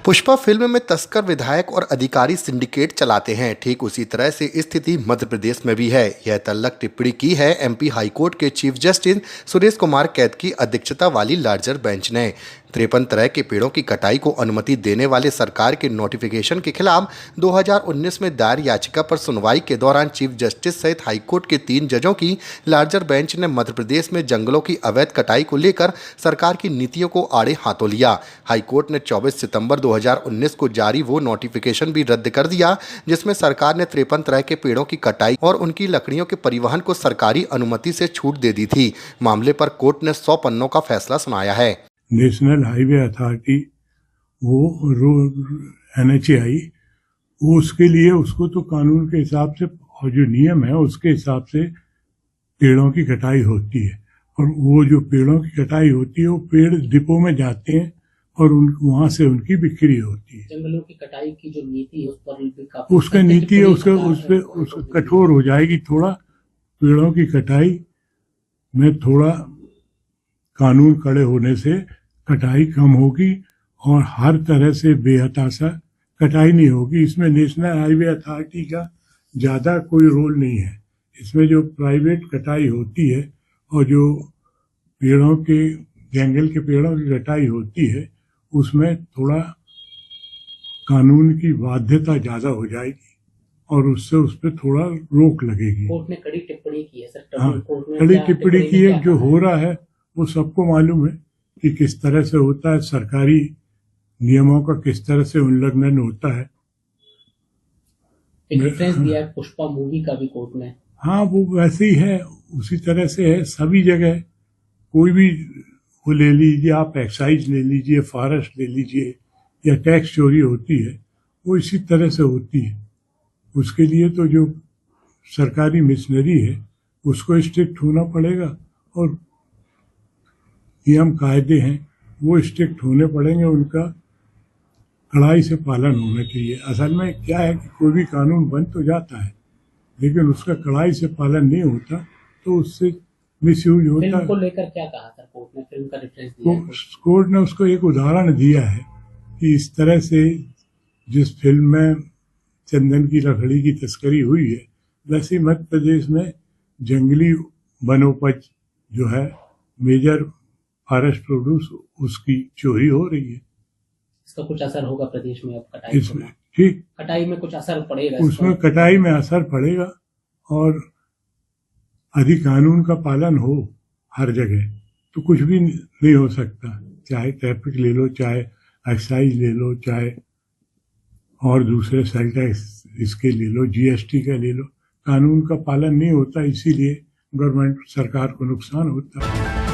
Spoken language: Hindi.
पुष्पा फिल्म में तस्कर विधायक और अधिकारी सिंडिकेट चलाते हैं। ठीक उसी तरह से स्थिति मध्य प्रदेश में भी है। यह तल्लक टिप्पणी की है एमपी हाईकोर्ट के चीफ जस्टिस सुरेश कुमार कैत की अध्यक्षता वाली लार्जर बेंच ने। 53 तरह के पेड़ों की कटाई को अनुमति देने वाले सरकार के नोटिफिकेशन के खिलाफ 2019 में दायर याचिका पर सुनवाई के दौरान चीफ जस्टिस सहित हाईकोर्ट के 3 जजों की लार्जर बेंच ने मध्य प्रदेश में जंगलों की अवैध कटाई को लेकर सरकार की नीतियों को आड़े हाथों लिया। हाईकोर्ट ने 24 सितंबर 2019 को जारी वो नोटिफिकेशन भी रद्द कर दिया जिसमें सरकार ने 53 तरह के पेड़ों की कटाई और उनकी लकड़ियों के परिवहन को सरकारी अनुमति से छूट दे दी थी। मामले पर कोर्ट ने 100 पन्नों का फैसला सुनाया है। नेशनल हाईवे अथॉरिटी वो NHAI वो उसके लिए उसको तो कानून के हिसाब से और जो नियम है उसके हिसाब से पेड़ों की कटाई होती है। और वो जो पेड़ों की कटाई होती है वो पेड़ डिपो में जाते हैं और वहां से उनकी बिक्री होती है। जंगलों की कटाई की जो नीति है उस पर भी काफी उसका नीति है उसका कठोर हो जाएगी। थोड़ा पेड़ों की कटाई में थोड़ा कानून कड़े होने से कटाई कम होगी और हर तरह से बेहताशा कटाई नहीं होगी। इसमें नेशनल हाईवे अथॉरिटी का ज़्यादा कोई रोल नहीं है। इसमें जो प्राइवेट कटाई होती है और जो पेड़ों के जंगल के पेड़ों की कटाई होती है उसमें थोड़ा कानून की बाध्यता ज़्यादा हो जाएगी और उससे उस पर थोड़ा रोक लगेगी। कोर्ट ने कड़ी टिप्पणी की है सर। हाँ, कड़ी टिप्पणी की है। जो हो रहा है वो सबको मालूम है कि किस तरह से होता है, सरकारी नियमों का किस तरह से उल्लंघन होता है। एक रेफरेंस दिया है पुष्पा मूवी का भी कोर्ट ने। हाँ, वो वैसे ही है, उसी तरह से है सभी जगह। कोई भी वो ले लीजिए, आप एक्साइज ले लीजिए, फॉरेस्ट ले लीजिए या टैक्स चोरी होती है वो इसी तरह से होती है। उसके लिए तो जो सरकारी मशीनरी है उसको स्ट्रिक्ट होना पड़ेगा और नियम कायदे हैं वो स्ट्रिक्ट होने पड़ेंगे, उनका कड़ाई से पालन होना चाहिए। असल में क्या है कि कोई भी कानून बन तो जाता है लेकिन उसका कड़ाई से पालन नहीं होता तो उससे मिसयूज होता है। फिल्म को लेकर क्या कहा सर कोर्ट ने? फिल्म का रेफरेंस दिया है कोर्ट ने उसको एक उदाहरण दिया है कि इस तरह से जिस फिल्म में चंदन की लकड़ी की तस्करी हुई है वैसे मध्य प्रदेश में जंगली वनोपज जो है मेजर फॉरेस्ट प्रोड्यूस उसकी चोरी हो रही है। इसका कुछ असर होगा प्रदेश में अब कटाई इसमें? ठीक, कटाई में कुछ असर पड़ेगा? उसमें कटाई में असर पड़ेगा और अधिक कानून का पालन हो हर जगह तो कुछ भी नहीं हो सकता। चाहे ट्रैफिक ले लो, चाहे एक्साइज ले लो, चाहे और दूसरे सेल टैक्स इसके ले लो, GST का ले लो, कानून का पालन नहीं होता इसीलिए गवर्नमेंट सरकार को नुकसान होता है।